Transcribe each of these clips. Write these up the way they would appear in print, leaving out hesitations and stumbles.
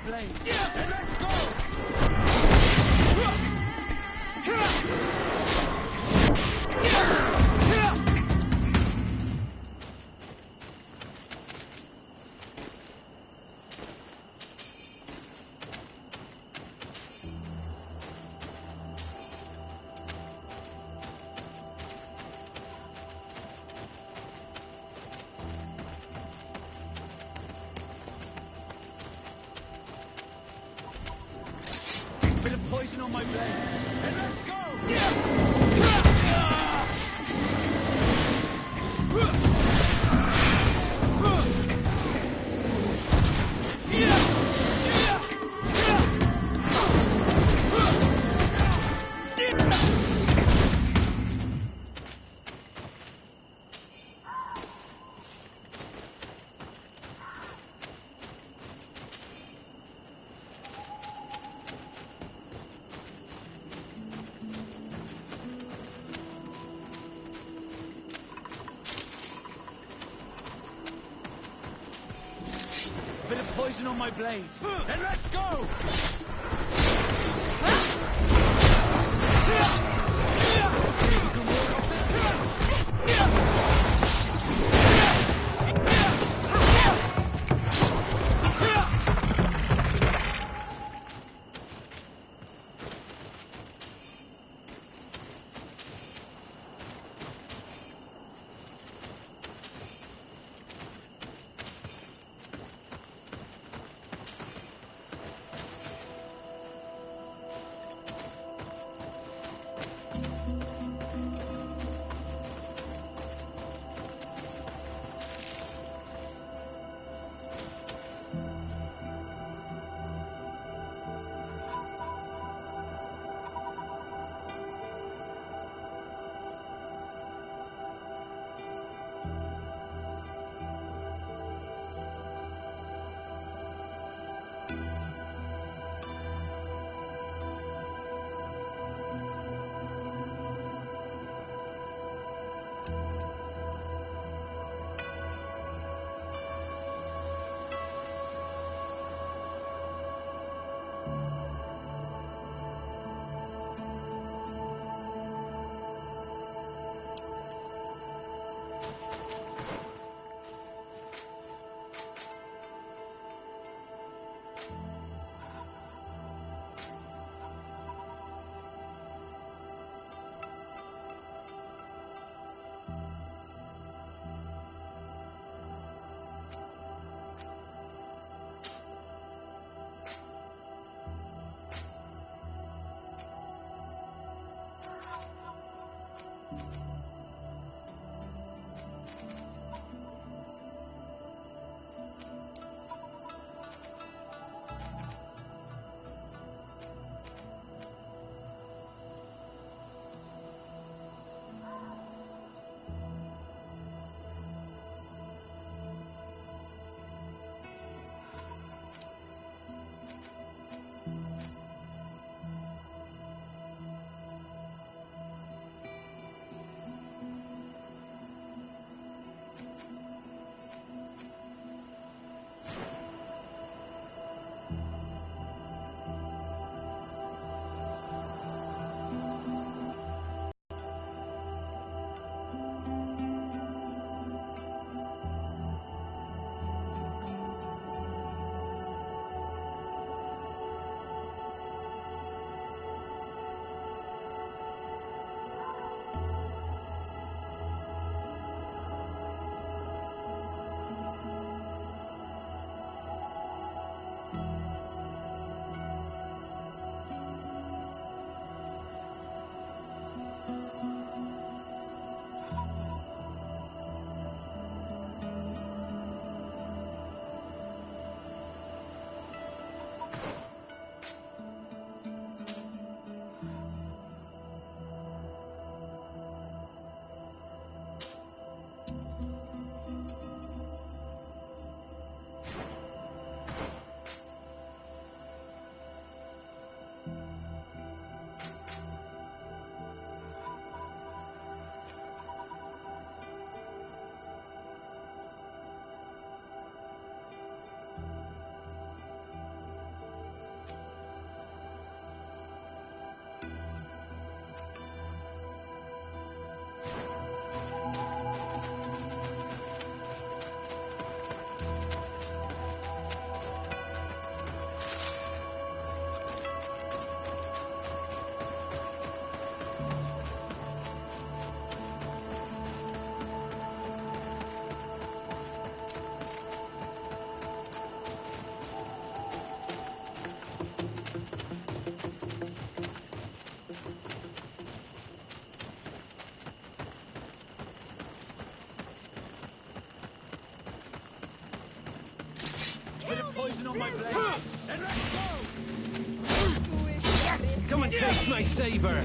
blade. And let's go! Bit of poison on my blade. And let's go! Bit of poison on my blade. And let's go! my blade. And let's go! Come and taste my saber!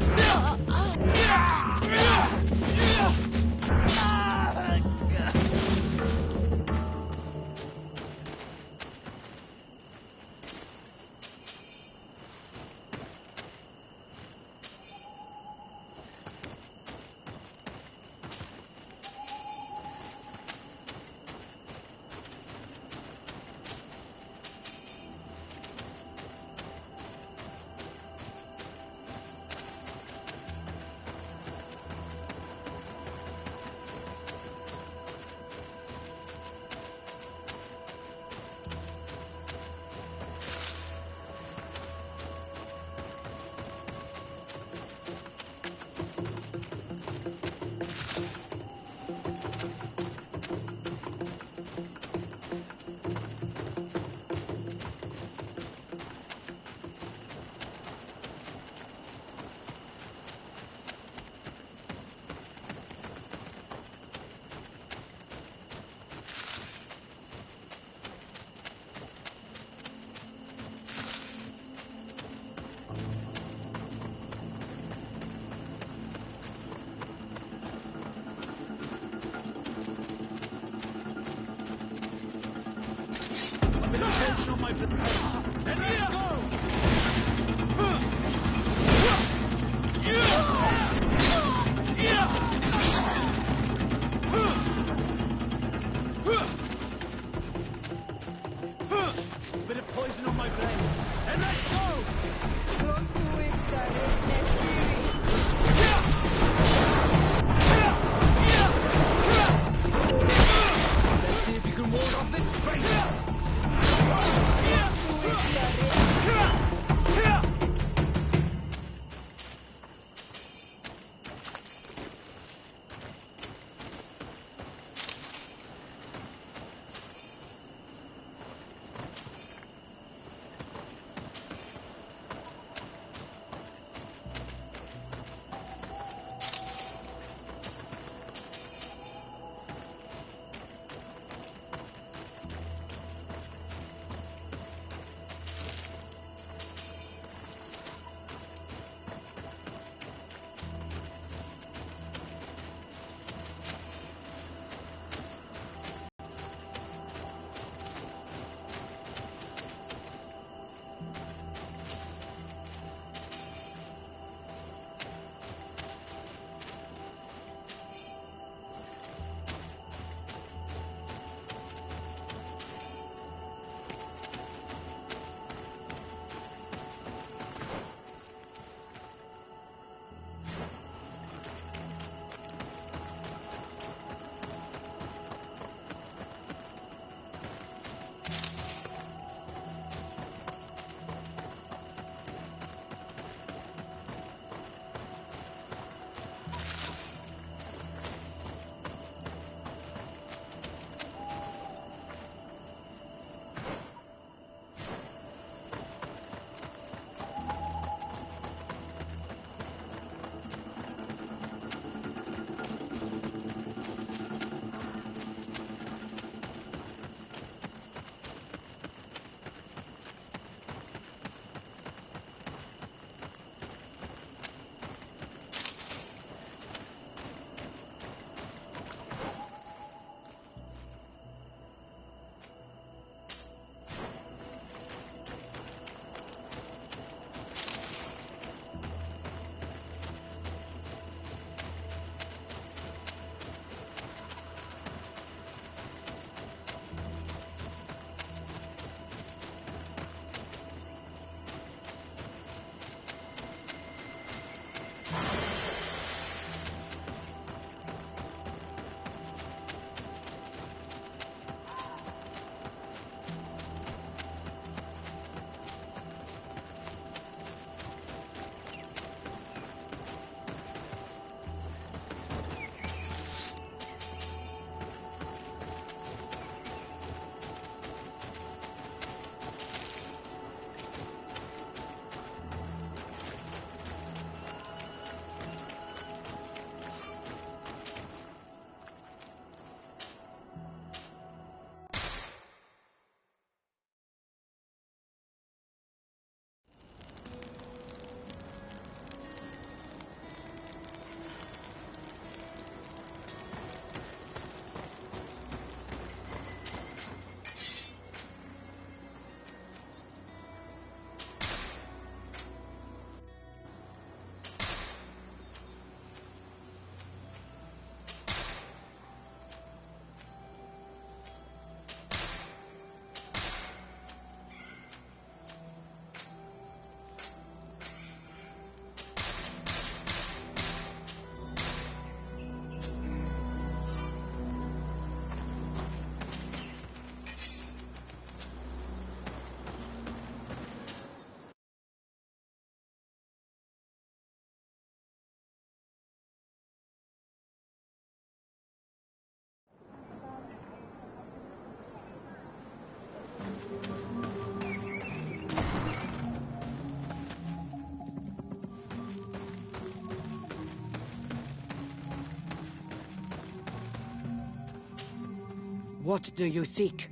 What do you seek?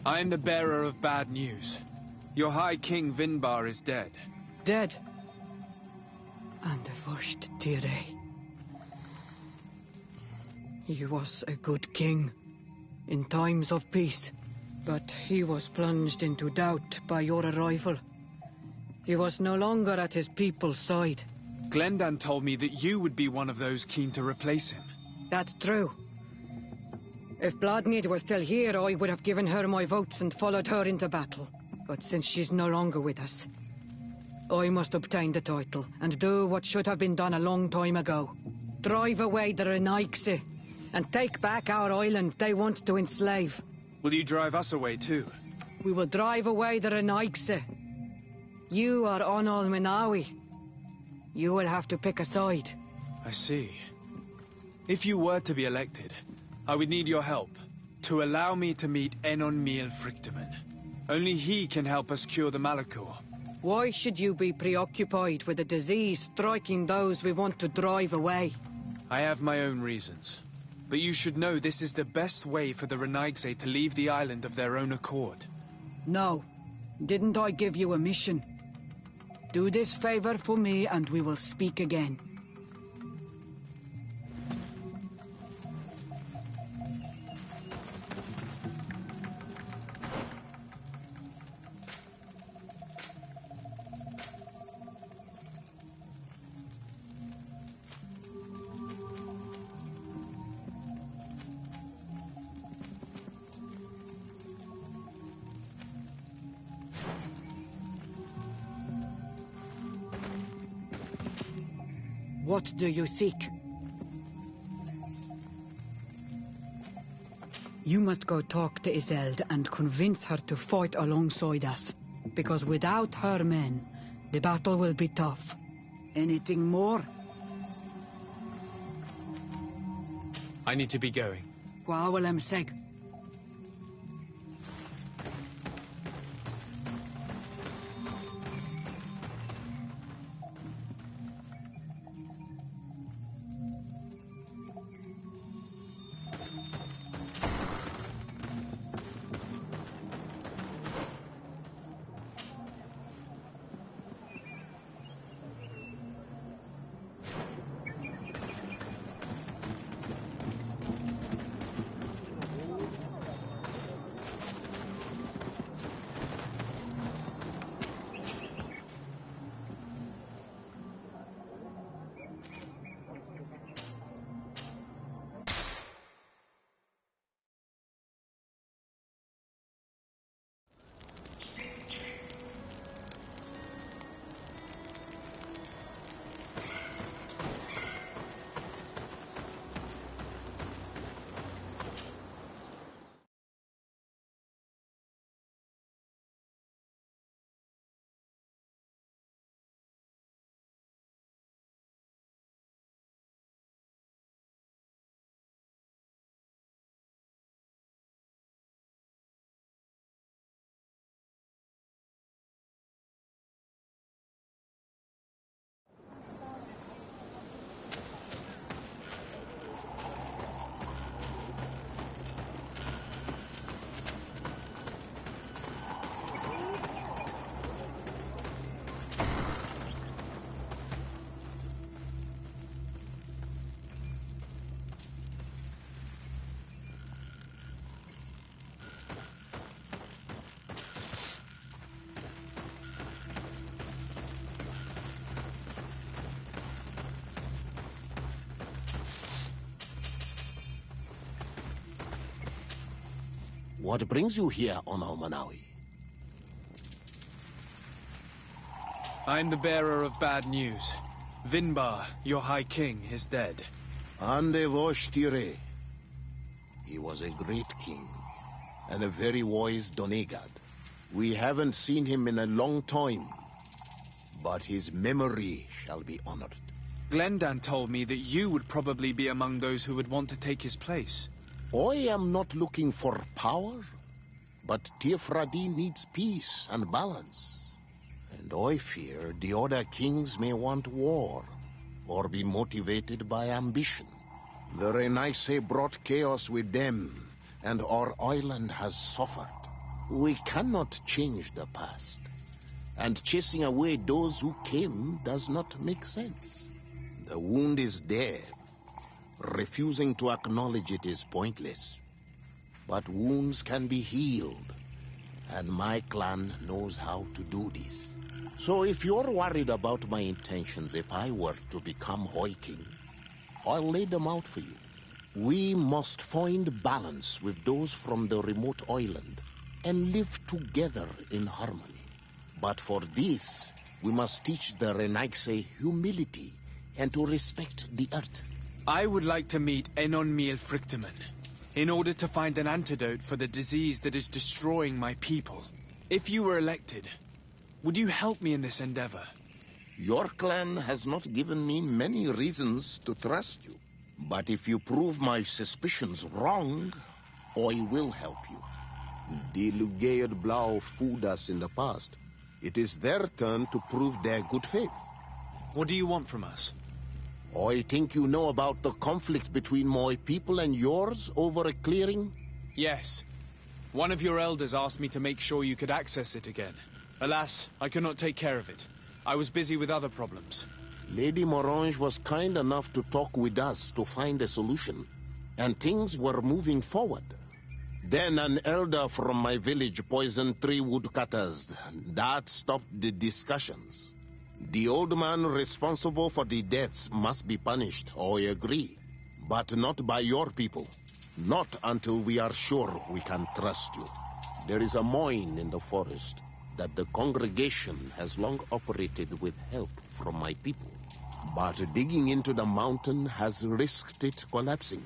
I am the bearer of bad news. Your High King Vinbar is dead. Dead. And the worst, Tire. He was a good king in times of peace, but he was plunged into doubt by your arrival. He was no longer at his people's side. Glendan told me that you would be one of those keen to replace him. That's true. If Bloodmead was still here, I would have given her my votes and followed her into battle. But since she's no longer with us, I must obtain the title and do what should have been done a long time ago. Drive away the Renaigse and take back our island they want to enslave. Will you drive us away too? We will drive away the Renaigse. You are Onol Menawi. You will have to pick a side. I see. If you were to be elected, I would need your help to allow me to meet Enon Miel Frichteman. Only he can help us cure the Malachor. Why should you be preoccupied with a disease striking those we want to drive away? I have my own reasons. But you should know this is the best way for the Renaigse to leave the island of their own accord. No. Didn't I give you a mission? Do this favor for me and we will speak again. What do you seek? You must go talk to Iseld and convince her to fight alongside us. Because without her men, the battle will be tough. Anything more? I need to be going. Gwawalem seg. What brings you here, Onol Manawi? I am the bearer of bad news. Vinbar, your High King, is dead. Ande vosh tire. He was a great king, and a very wise Donegad. We haven't seen him in a long time, but his memory shall be honored. Glendan told me that you would probably be among those who would want to take his place. I am not looking for power, but Tirfradi needs peace and balance. And I fear the other kings may want war, or be motivated by ambition. The Renaisse brought chaos with them, and our island has suffered. We cannot change the past, and chasing away those who came does not make sense. The wound is there. Refusing to acknowledge it is pointless. But wounds can be healed, and my clan knows how to do this. So if you're worried about my intentions if I were to become High King, I'll lay them out for you. We must find balance with those from the remote island and live together in harmony. But for this, we must teach the Renaisse humility and to respect the earth. I would like to meet Enon Miel Frichtemann in order to find an antidote for the disease that is destroying my people. If you were elected, would you help me in this endeavor? Your clan has not given me many reasons to trust you. But if you prove my suspicions wrong, I will help you. The Lugaid Blau fooled us in the past. It is their turn to prove their good faith. What do you want from us? I think you know about the conflict between my people and yours over a clearing? Yes. One of your elders asked me to make sure you could access it again. Alas, I could not take care of it. I was busy with other problems. Lady Morange was kind enough to talk with us to find a solution, and things were moving forward. Then an elder from my village poisoned 3 woodcutters. That stopped the discussions. The old man responsible for the deaths must be punished, I agree. But not by your people. Not until we are sure we can trust you. There is a mine in the forest that the congregation has long operated with help from my people. But digging into the mountain has risked it collapsing.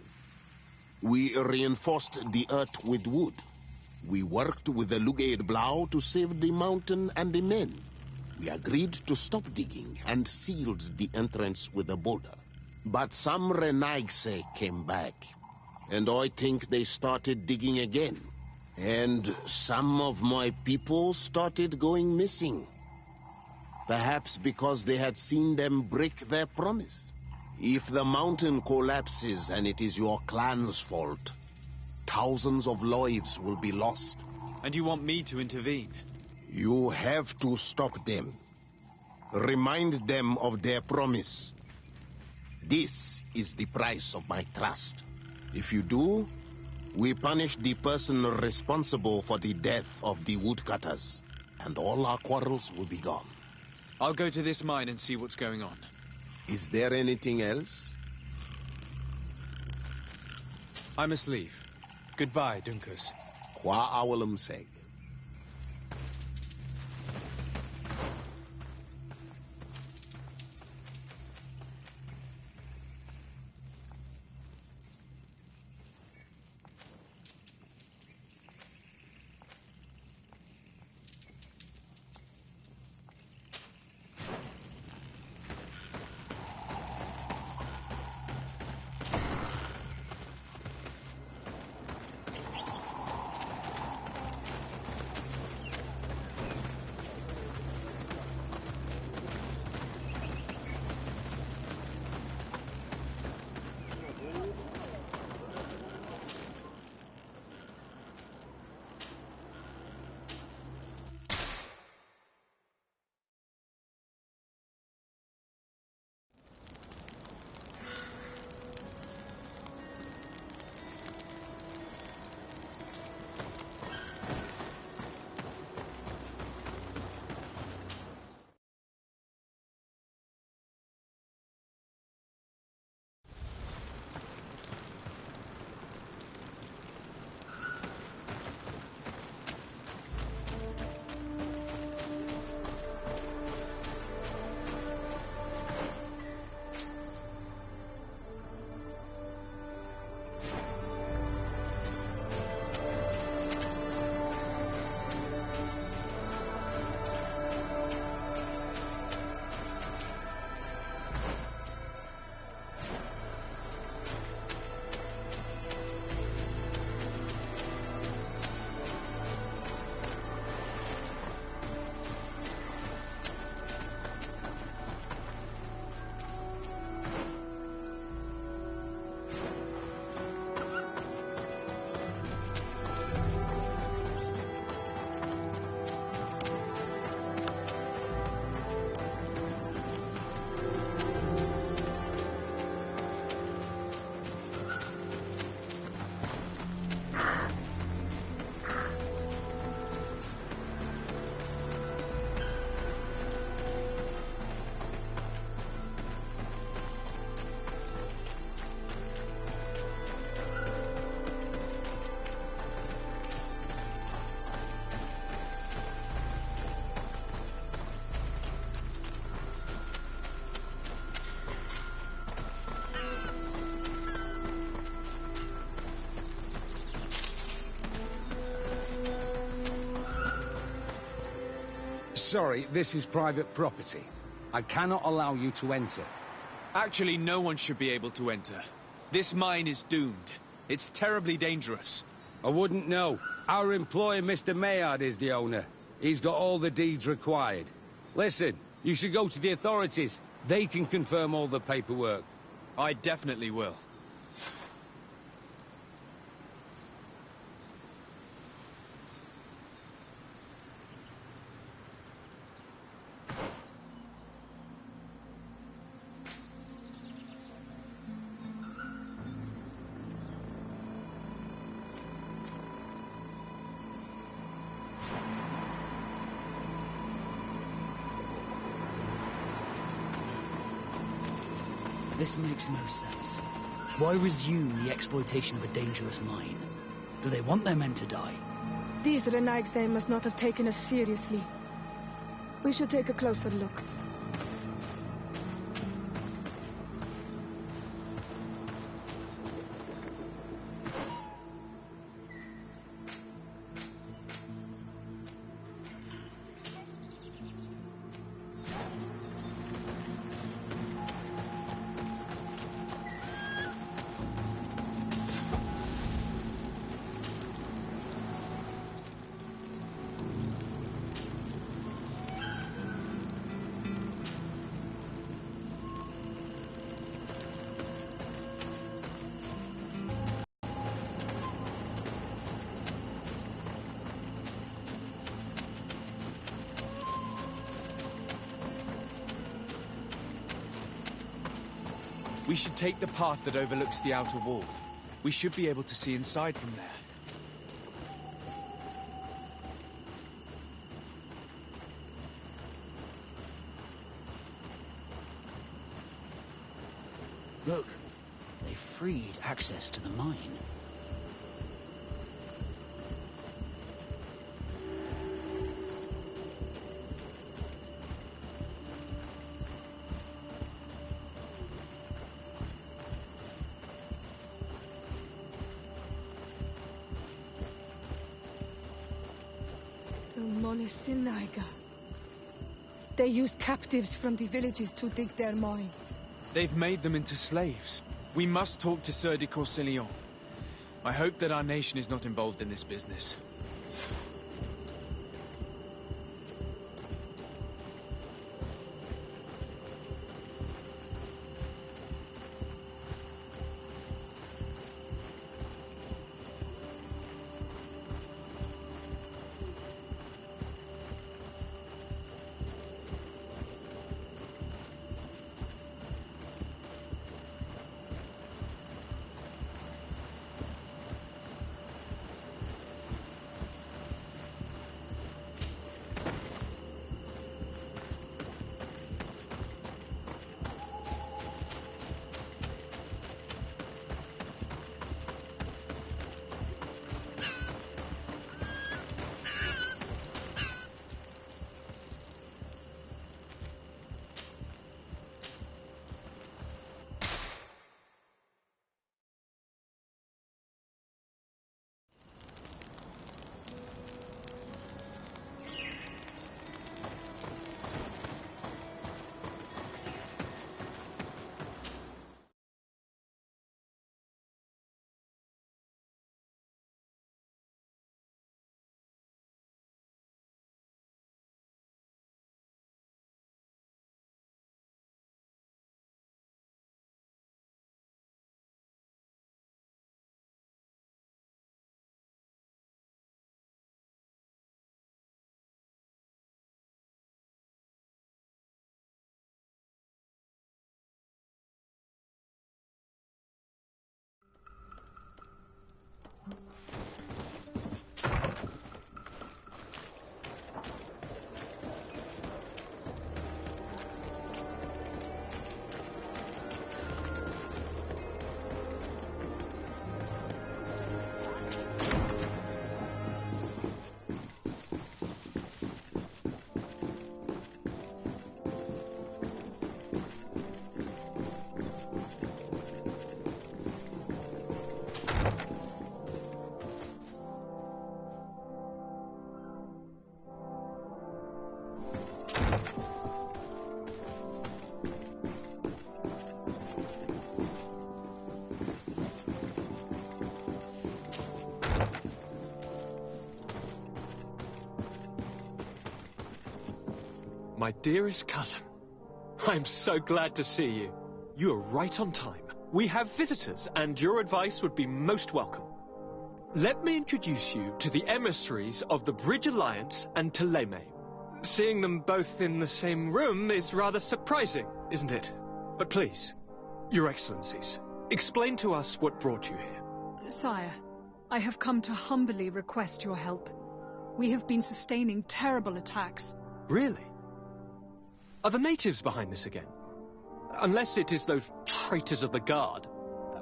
We reinforced the earth with wood. We worked with the Lugaid Blau to save the mountain and the men. We agreed to stop digging and sealed the entrance with a boulder. But some Renaisse came back, and I think they started digging again. And some of my people started going missing. Perhaps because they had seen them break their promise. If the mountain collapses and it is your clan's fault, thousands of lives will be lost. And you want me to intervene? You have to stop them. Remind them of their promise. This is the price of my trust. If you do, we punish the person responsible for the death of the woodcutters, and all our quarrels will be gone. I'll go to this mine and see what's going on. Is there anything else? I must leave. Goodbye, Dunkus. Qua awalum seg. Sorry, this is private property. I cannot allow you to enter. Actually, no one should be able to enter. This mine is doomed. It's terribly dangerous. I wouldn't know. Our employer, Mr. Maillard, is the owner. He's got all the deeds required. Listen, you should go to the authorities. They can confirm all the paperwork. I definitely will. This makes no sense. Why resume the exploitation of a dangerous mine? Do they want their men to die? These Renaigse must not have taken us seriously. We should take a closer look. We should take the path that overlooks the outer wall. We should be able to see inside from there. Look, they freed access to the mine. Monesinaiga. They use captives from the villages to dig their mine. They've made them into slaves. We must talk to Sieur de Courcillon. I hope that our nation is not involved in this business. My dearest cousin, I'm so glad to see you. You are right on time. We have visitors, and your advice would be most welcome. Let me introduce you to the emissaries of the Bridge Alliance and Teleme. Seeing them both in the same room is rather surprising, isn't it? But please, Your Excellencies, explain to us what brought you here. Sire, I have come to humbly request your help. We have been sustaining terrible attacks. Really? Are the natives behind this again? Unless it is those traitors of the Guard.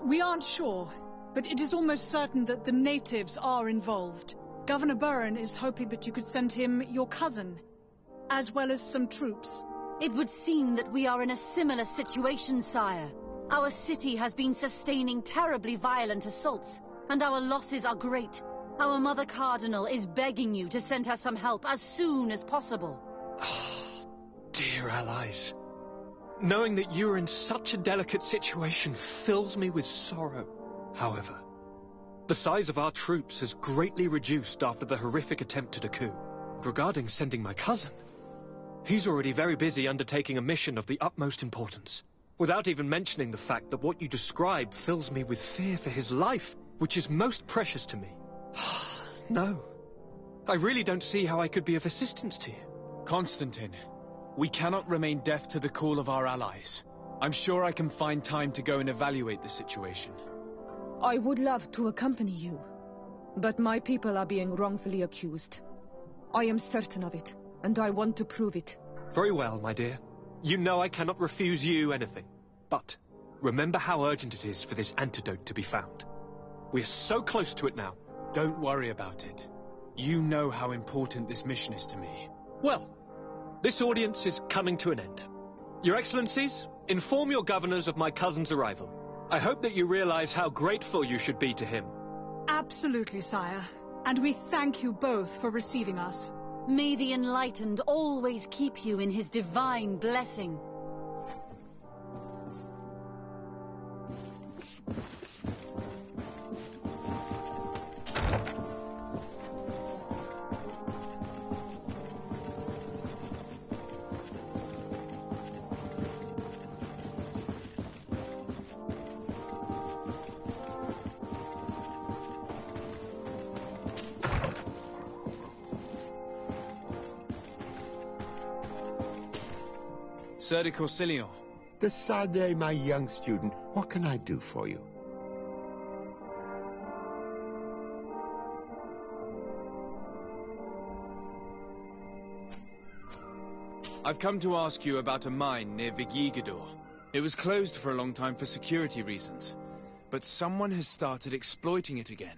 We aren't sure, but it is almost certain that the natives are involved. Governor Burren is hoping that you could send him your cousin, as well as some troops. It would seem that we are in a similar situation, sire. Our city has been sustaining terribly violent assaults, and our losses are great. Our Mother Cardinal is begging you to send her some help as soon as possible. Dear allies, knowing that you are in such a delicate situation fills me with sorrow. However, the size of our troops has greatly reduced after the horrific attempt at a coup. Regarding sending my cousin, he's already very busy undertaking a mission of the utmost importance, without even mentioning the fact that what you described fills me with fear for his life, which is most precious to me. No, I really don't see how I could be of assistance to you. Constantine, we cannot remain deaf to the call of our allies. I'm sure I can find time to go and evaluate the situation. I would love to accompany you, but my people are being wrongfully accused. I am certain of it, and I want to prove it. Very well, my dear. You know I cannot refuse you anything. But remember how urgent it is for this antidote to be found. We are so close to it now. Don't worry about it. You know how important this mission is to me. Well, this audience is coming to an end. Your Excellencies, inform your governors of my cousin's arrival. I hope that you realize how grateful you should be to him. Absolutely, sire. And we thank you both for receiving us. May the Enlightened always keep you in his divine blessing. Sir de Corsilion. The Sade, my young student, what can I do for you? I've come to ask you about a mine near Vigigador. It was closed for a long time for security reasons, but someone has started exploiting it again.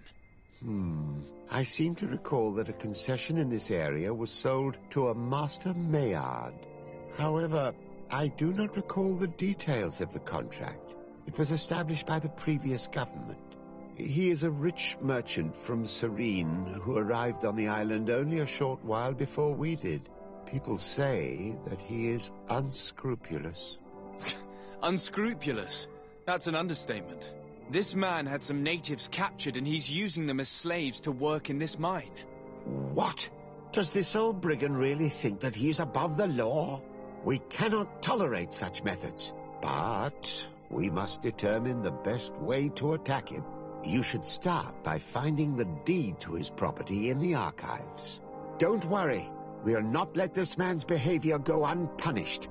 I seem to recall that a concession in this area was sold to a Master Maillard. However, I do not recall the details of the contract. It was established by the previous government. He is a rich merchant from Serene who arrived on the island only a short while before we did. People say that he is unscrupulous. Unscrupulous? That's an understatement. This man had some natives captured and he's using them as slaves to work in this mine. What? Does this old brigand really think that he is above the law? We cannot tolerate such methods, but we must determine the best way to attack him. You should start by finding the deed to his property in the archives. Don't worry, we'll not let this man's behavior go unpunished.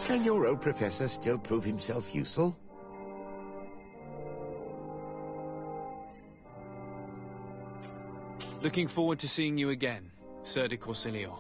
Can your old professor still prove himself useful? Looking forward to seeing you again, Sir de Corsilion.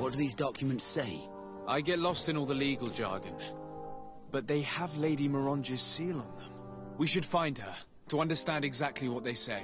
What do these documents say? I get lost in all the legal jargon. But they have Lady Moronge's seal on them. We should find her, to understand exactly what they say.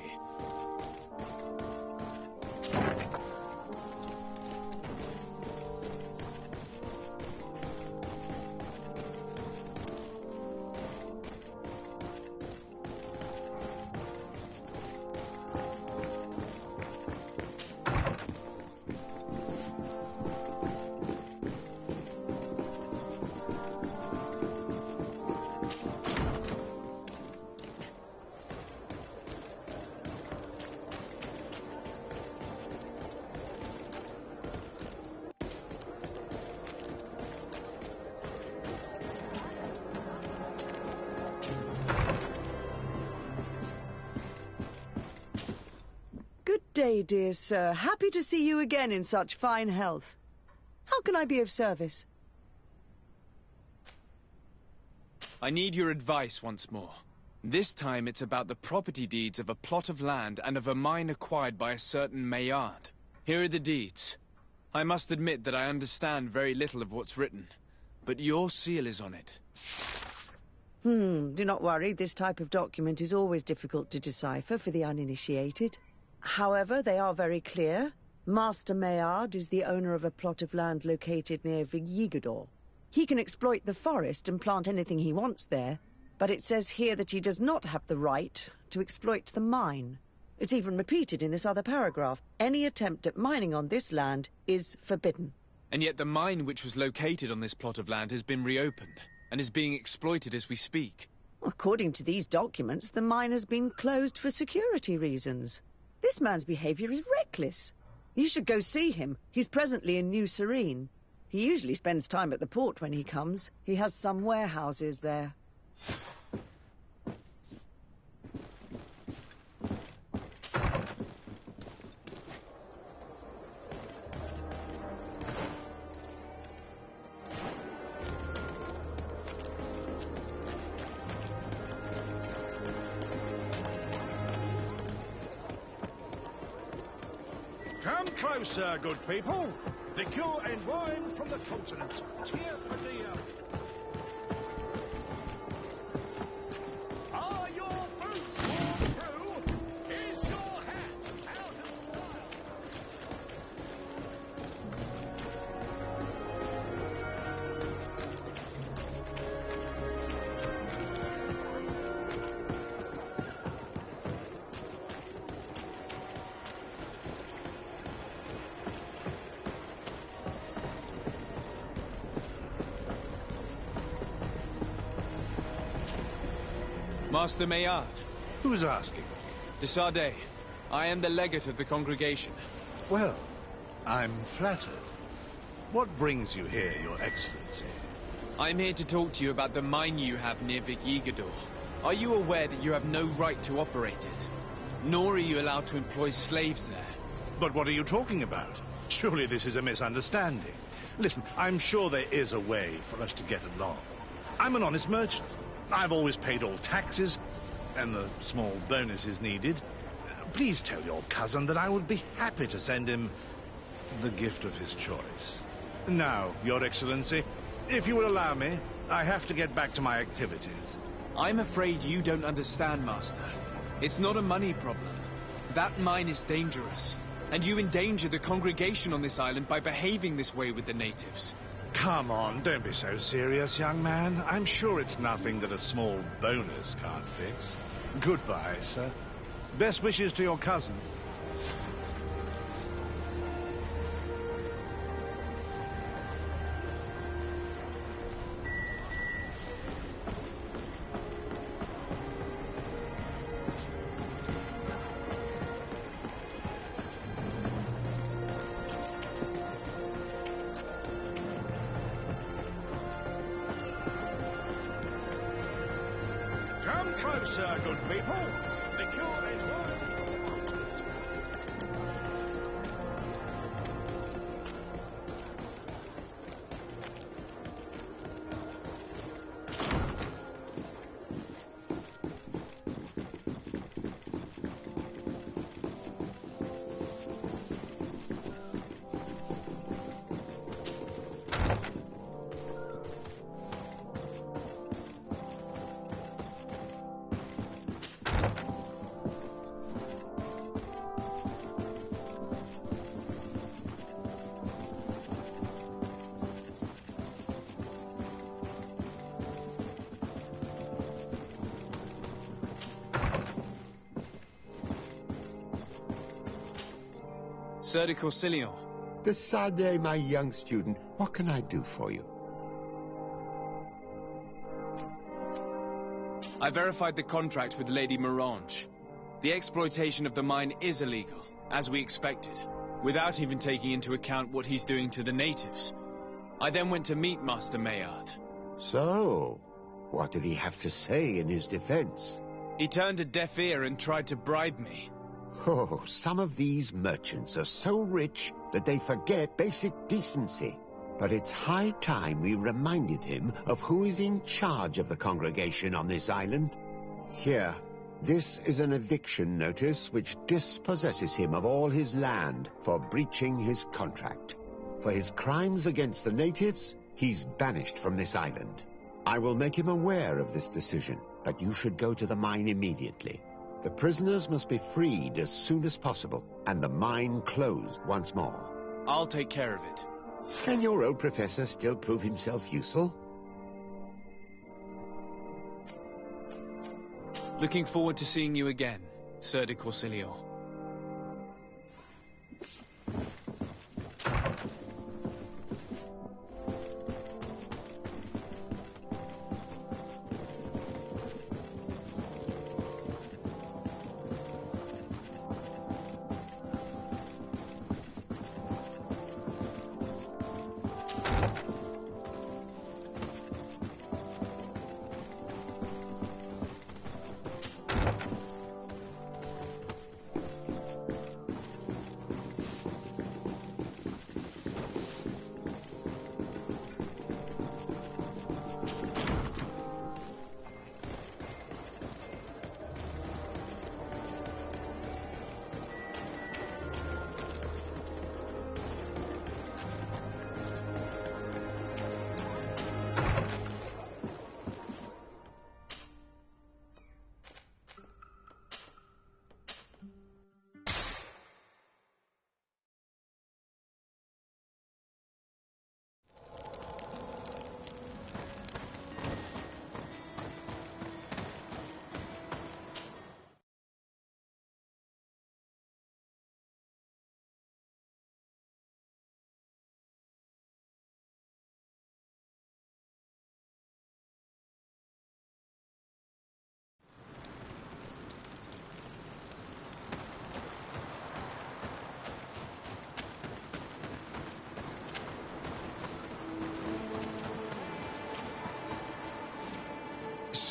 Good day, dear sir. Happy to see you again in such fine health. How can I be of service? I need your advice once more. This time it's about the property deeds of a plot of land and of a mine acquired by a certain Maillard. Here are the deeds. I must admit that I understand very little of what's written, but your seal is on it. Do not worry. This type of document is always difficult to decipher for the uninitiated. However, they are very clear. Master Maillard is the owner of a plot of land located near Vigigador. He can exploit the forest and plant anything he wants there, but it says here that he does not have the right to exploit the mine. It's even repeated in this other paragraph. Any attempt at mining on this land is forbidden. And yet the mine which was located on this plot of land has been reopened, and is being exploited as we speak. According to these documents, the mine has been closed for security reasons. This man's behavior is reckless. You should go see him. He's presently in New Serene. He usually spends time at the port when he comes. He has some warehouses there. Come closer, good people. Liqueur and wine from the continent. Cheer for the... Are your boots worn through? Is your hat out of style? Master Maillard. Who's asking? De Sardet. I am the legate of the congregation. Well, I'm flattered. What brings you here, Your Excellency? I'm here to talk to you about the mine you have near Vigigador. Are you aware that you have no right to operate it? Nor are you allowed to employ slaves there. But what are you talking about? Surely this is a misunderstanding. Listen, I'm sure there is a way for us to get along. I'm an honest merchant. I've always paid all taxes, and the small bonuses needed. Please tell your cousin that I would be happy to send him the gift of his choice. Now, Your Excellency, if you will allow me, I have to get back to my activities. I'm afraid you don't understand, Master. It's not a money problem. That mine is dangerous, and you endanger the congregation on this island by behaving this way with the natives. Come on, don't be so serious, young man. I'm sure it's nothing that a small bonus can't fix. Goodbye, sir. Best wishes to your cousin. Come closer, good people. Liqueur and wine. Sir de Corsilion. The Sade, my young student. What can I do for you? I verified the contract with Lady Mirange. The exploitation of the mine is illegal, as we expected, without even taking into account what he's doing to the natives. I then went to meet Master Maillard. So, what did he have to say in his defense? He turned a deaf ear and tried to bribe me. Oh, some of these merchants are so rich that they forget basic decency. But it's high time we reminded him of who is in charge of the congregation on this island. Here, this is an eviction notice which dispossesses him of all his land for breaching his contract. For his crimes against the natives, he's banished from this island. I will make him aware of this decision, but you should go to the mine immediately. The prisoners must be freed as soon as possible, and the mine closed once more. I'll take care of it. Can your old professor still prove himself useful? Looking forward to seeing you again, Sir de Corsilion.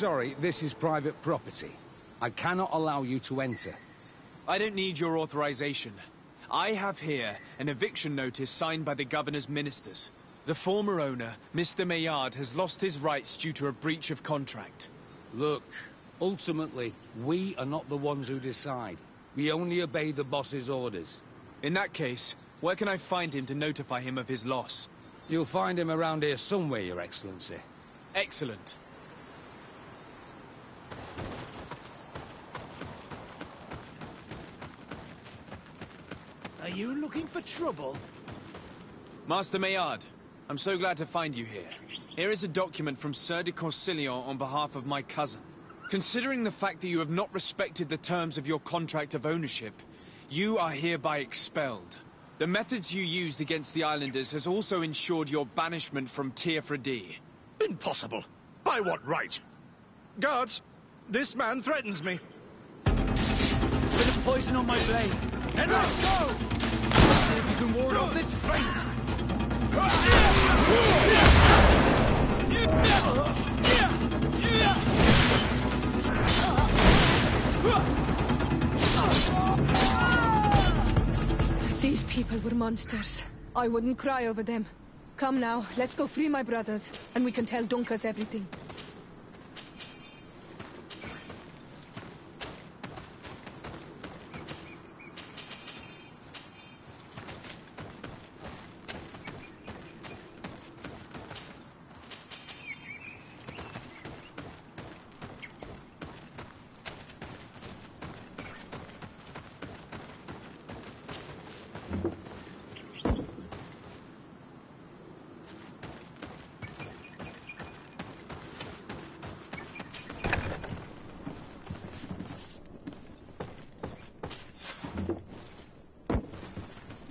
Sorry, this is private property. I cannot allow you to enter. I don't need your authorization. I have here an eviction notice signed by the governor's ministers. The former owner, Mr. Maillard, has lost his rights due to a breach of contract. Look, ultimately, we are not the ones who decide. We only obey the boss's orders. In that case, where can I find him to notify him of his loss? You'll find him around here somewhere, Your Excellency. Excellent. Are you looking for trouble? Master Maillard, I'm so glad to find you here. Here is a document from Sir de Corsilion on behalf of my cousin. Considering the fact that you have not respected the terms of your contract of ownership, you are hereby expelled. The methods you used against the islanders has also ensured your banishment from Tier-Fredi. Impossible. By what right? Guards, this man threatens me. Bit of poison on my blade. And let's go! See if you can ward off this fate. These people were monsters. I wouldn't cry over them. Come now, let's go free my brothers, and we can tell Dunkas everything.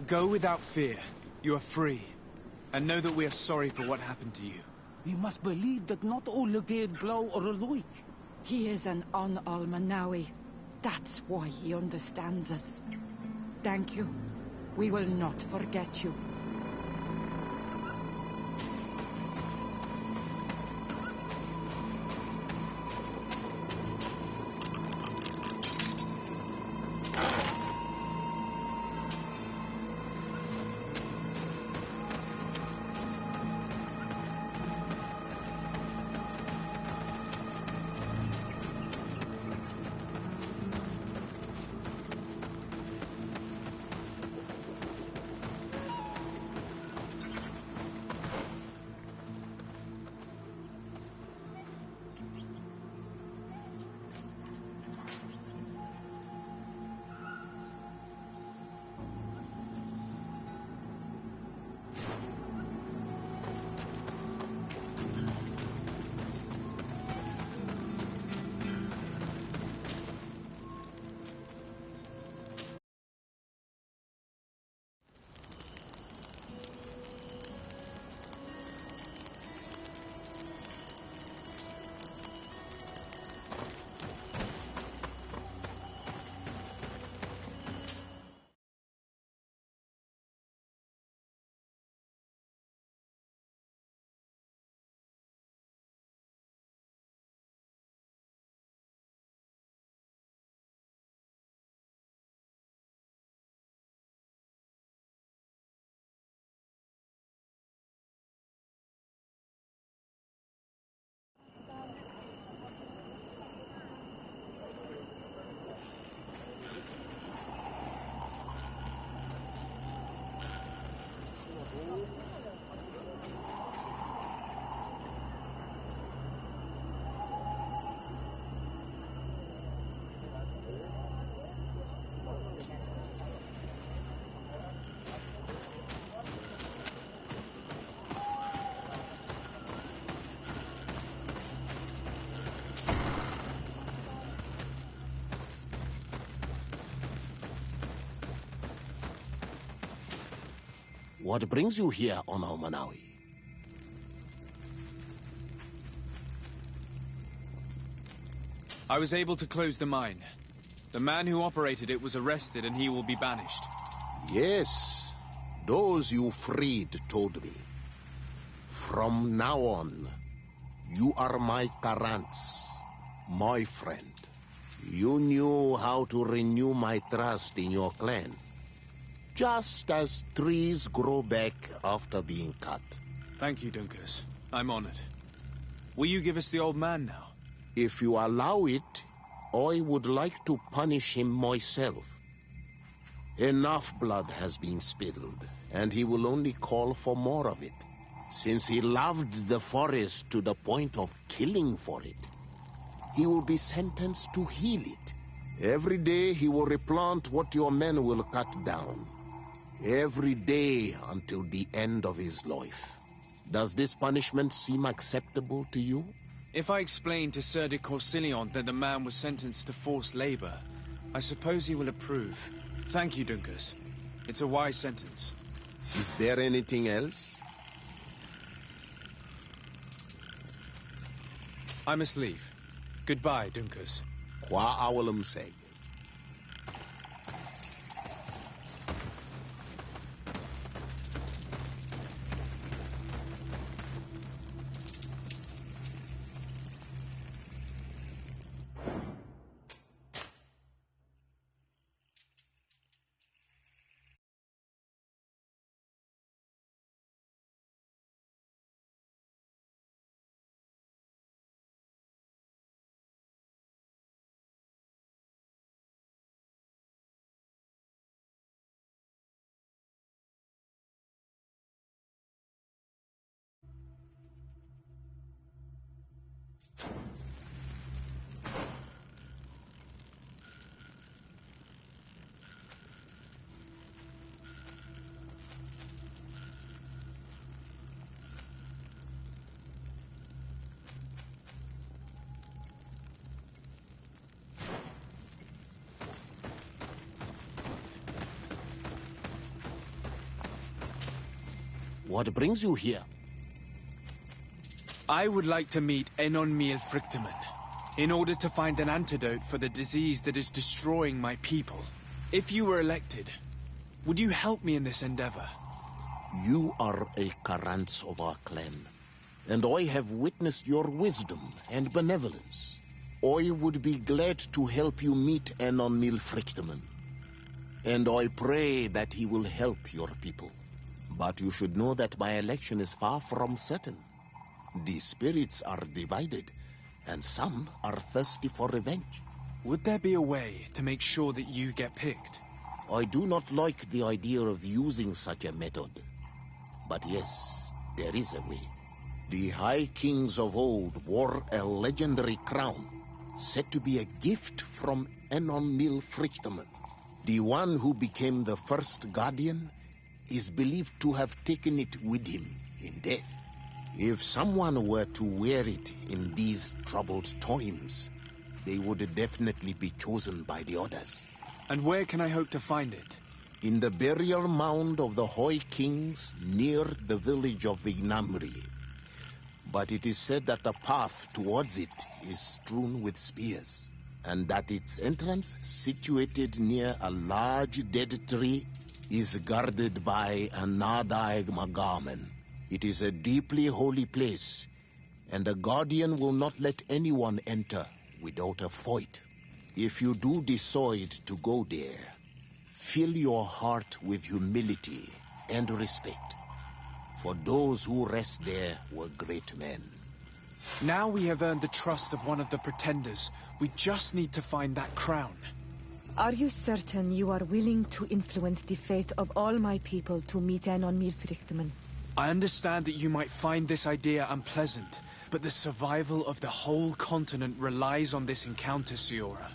Go without fear. You are free. And know that we are sorry for what happened to you. We must believe that not all Legade Blow are alike. He is an un-Almanawi. That's why he understands us. Thank you. We will not forget you. What brings you here on Almanawi? I was able to close the mine. The man who operated it was arrested and he will be banished. Yes, those you freed told me. From now on, you are my Karants, my friend. You knew how to renew my trust in your clan. Just as trees grow back after being cut. Thank you, Dunkus. I'm honored. Will you give us the old man now? If you allow it, I would like to punish him myself. Enough blood has been spilled, and he will only call for more of it, since he loved the forest to the point of killing for it. He will be sentenced to heal it. Every day he will replant what your men will cut down. Every day until the end of his life. Does this punishment seem acceptable to you? If I explain to Sir de Corsilion that the man was sentenced to forced labor, I suppose he will approve. Thank you, Dunkus. It's a wise sentence. Is there anything else? I must leave. Goodbye, Dunkus. Qua awalum seg. What brings you here? I would like to meet Enonmil Frichtemann in order to find an antidote for the disease that is destroying my people. If you were elected, would you help me in this endeavor? You are a Karants of our clan, and I have witnessed your wisdom and benevolence. I would be glad to help you meet Enonmil Frichtemann, and I pray that he will help your people. But you should know that my election is far from certain. The spirits are divided, and some are thirsty for revenge. Would there be a way to make sure that you get picked? I do not like the idea of using such a method. But yes, there is a way. The High Kings of old wore a legendary crown, said to be a gift from Enonmil Frichtemann. The one who became the first guardian is believed to have taken it with him in death. If someone were to wear it in these troubled times, they would definitely be chosen by the others. And where can I hope to find it? In the burial mound of the High Kings near the village of Vignamri. But it is said that the path towards it is strewn with spears, and that its entrance, situated near a large dead tree, is guarded by a Nadaig Magaman. It is a deeply holy place, and the guardian will not let anyone enter without a fight. If you do decide to go there, fill your heart with humility and respect, for those who rest there were great men. Now we have earned the trust of one of the pretenders. We just need to find that crown. Are you certain you are willing to influence the fate of all my people to meet Enonmil Frichtemann? I understand that you might find this idea unpleasant, but the survival of the whole continent relies on this encounter, Siora.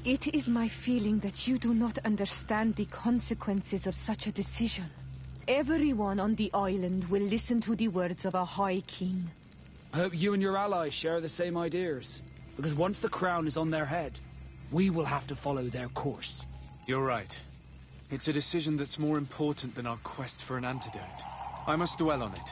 It is my feeling that you do not understand the consequences of such a decision. Everyone on the island will listen to the words of a High King. I hope you and your allies share the same ideas. Because once the crown is on their head, we will have to follow their course. You're right. It's a decision that's more important than our quest for an antidote. I must dwell on it.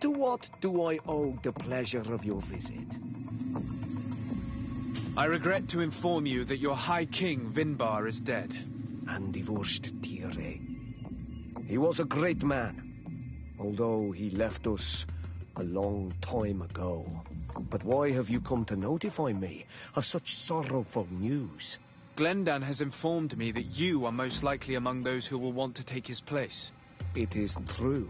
To what do I owe the pleasure of your visit? I regret to inform you that your High King, Vinbar, is dead. And divorced Tire. He was a great man, although he left us a long time ago. But why have you come to notify me of such sorrowful news? Glendan has informed me that you are most likely among those who will want to take his place. It is true,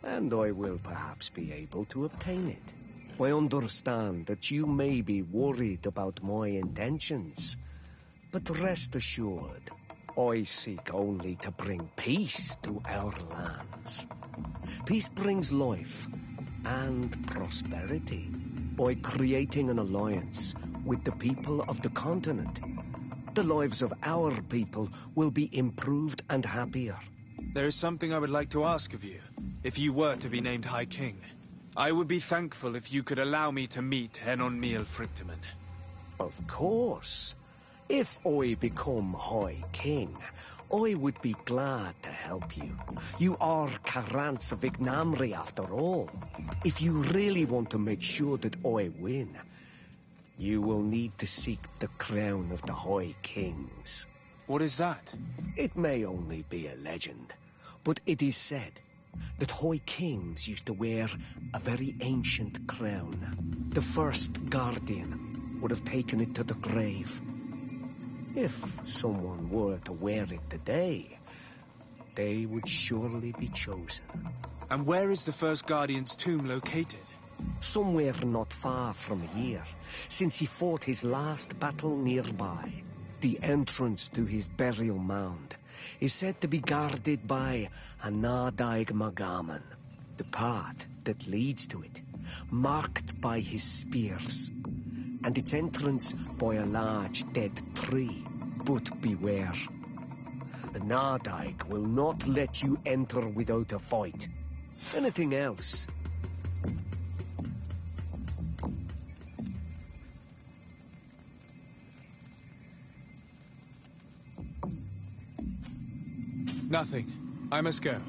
and I will perhaps be able to obtain it. I understand that you may be worried about my intentions, but rest assured, I seek only to bring peace to our lands. Peace brings life and prosperity by creating an alliance with the people of the continent. The lives of our people will be improved and happier. There is something I would like to ask of you, if you were to be named High King. I would be thankful if you could allow me to meet Enon Frichteman. Of course. If I become High King, I would be glad to help you. You are Carants of Ignamri after all. If you really want to make sure that I win, you will need to seek the crown of the High Kings. What is that? It may only be a legend, but it is said that High Kings used to wear a very ancient crown. The first Guardian would have taken it to the grave. If someone were to wear it today, they would surely be chosen. And where is the first Guardian's tomb located? Somewhere not far from here, since he fought his last battle nearby. The entrance to his burial mound is said to be guarded by a Nadaig Magaman, the path that leads to it, marked by his spears, and its entrance by a large dead tree. But beware, the Nadaig will not let you enter without a fight. Anything else? Nothing. I must go.